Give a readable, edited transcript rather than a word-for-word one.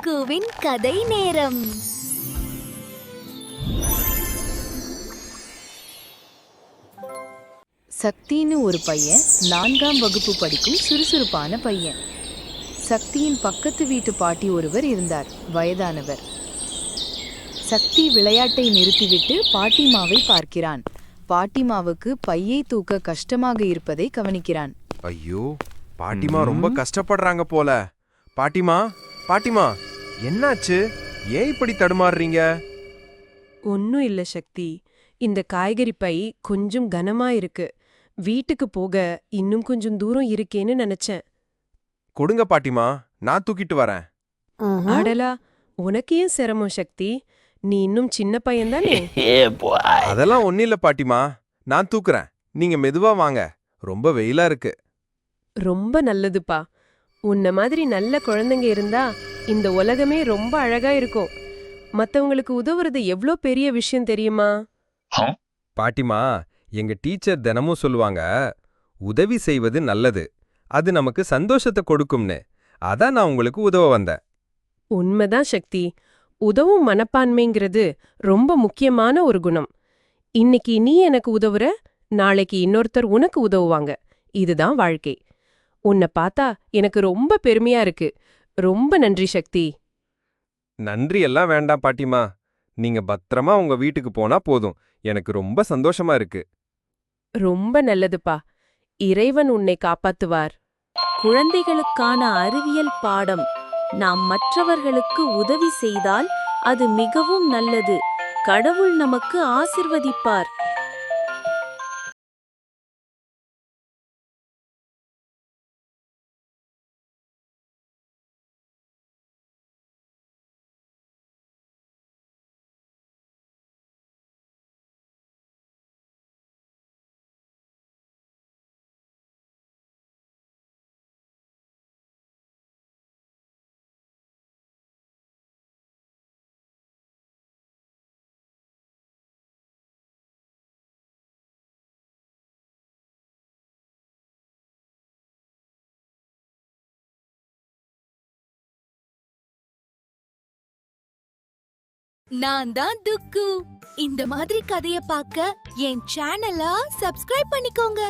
துக்குவின் கதை நேரம். சக்தின்னு ஒரு பையன் 4ஆம் வகுப்பு படிக்கும் சுறுசுறுப்பான பையன். சக்தியின் பக்கத்து வீட்டு பாட்டி ஒருவர் இருந்தார், வயதானவர். சக்தி விளையாட்டை நிறுத்திவிட்டு பாட்டிமாவை பார்க்கிறான். பாட்டிமாவுக்கு பையை தூக்க கஷ்டமாக இருப்பதை கவனிக்கிறான். ஐயோ, பாட்டிமா ரொம்ப கஷ்டப்படுறாங்க போல. பாட்டிமா, பாட்டிமா, என்னாச்சு? ஏன் இப்படி தடுமாறுறீங்க? ஒன்னும் இல்ல சக்தி, இந்த காய்கறி பை கொஞ்சம் கனமா இருக்கு. வீட்டுக்கு போக இன்னும் கொஞ்சம் தூரம் இருக்கேன்னு நினைச்சேன். கொடுங்க பாட்டிமா, நான் தூக்கிட்டு வரேன். அடலா, உனக்கு ஏன் சிரமம் சக்தி? நீ இன்னும் சின்ன பையன் தானே? அதெல்லாம் ஒன்னும் இல்ல பாட்டிமா, நான் தூக்குறேன். நீங்க மெதுவா வாங்க, ரொம்ப வெயிலா இருக்கு. ரொம்ப நல்லதுப்பா. உன்ன மாதிரி நல்ல குழந்தைங்க இருந்தா இந்த உலகமே ரொம்ப அழகா இருக்கும். மத்தவங்களுக்கு உதவுறது எவ்ளோ பெரிய விஷயம் தெரியுமா? பாட்டிமா, எங்க டீச்சர் தினமும் சொல்லுவாங்க, உதவி செய்வது நல்லது, அது நமக்கு சந்தோஷத்தை கொடுக்கும்னு. அதான் நான் உங்களுக்கு உதவ வந்தேன். உண்மைதான் சக்தி. உதவும் மனப்பான்மைங்கிறது ரொம்ப முக்கியமான ஒரு குணம். இன்னைக்கு நீ எனக்கு உதவுற, நாளைக்கு இன்னொருத்தர் உனக்கு உதவுவாங்க. இதுதான் வாழ்க்கை. உன்னை பார்த்தா எனக்கு ரொம்ப பெருமையா இருக்கு. ரொம்ப நன்றி சக்தி. நன்றி எல்லாம் வேண்டாம் பாட்டிமா, நீங்க பத்திரமா உங்க வீட்டுக்கு போனா போதும். எனக்கு ரொம்ப சந்தோஷமா இருக்கு. ரொம்ப நல்லதுப்பா. இறைவன் உன்னை காப்பாத்துவார். குழந்தைகளுக்கான அறிவியல் பாடம். நாம் மற்றவர்களுக்கு உதவி செய்தால் அது மிகவும் நல்லது. கடவுள் நமக்கு ஆசிர்வதிப்பார். நான் தான் துக்கு. இந்த மாதிரி கதைய பார்க்க என் சேனலை சப்ஸ்கிரைப் பண்ணிக்கோங்க.